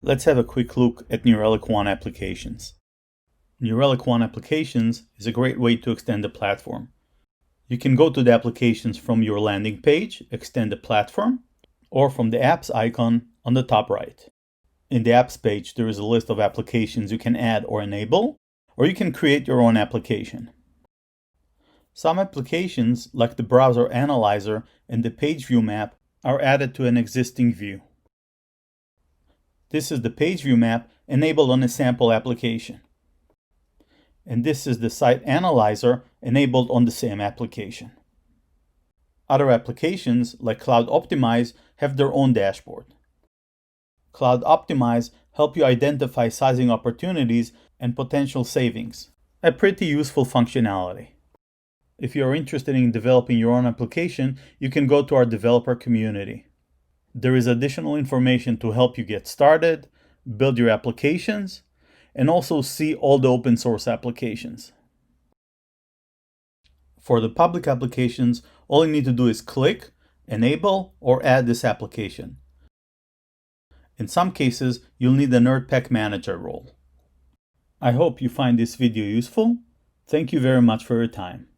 Let's have a quick look at New Relic One Applications. New Relic One Applications is a great way to extend the platform. You can go to the applications from your landing page, extend the platform, or from the apps icon on the top right. In the apps page, there is a list of applications you can add or enable, or you can create your own application. Some applications, like the browser analyzer and the page view map, are added to an existing view. This is the page view map enabled on a sample application. And this is the site analyzer enabled on the same application. Other applications, like Cloud Optimize, have their own dashboard. Cloud Optimize help you identify sizing opportunities and potential savings, a pretty useful functionality. If you are interested in developing your own application, you can go to our developer community. There is additional information to help you get started, build your applications, and also see all the open source applications. For the public applications, all you need to do is click, enable, or add this application. In some cases, you'll need the NerdPack Manager role. I hope you find this video useful. Thank you very much for your time.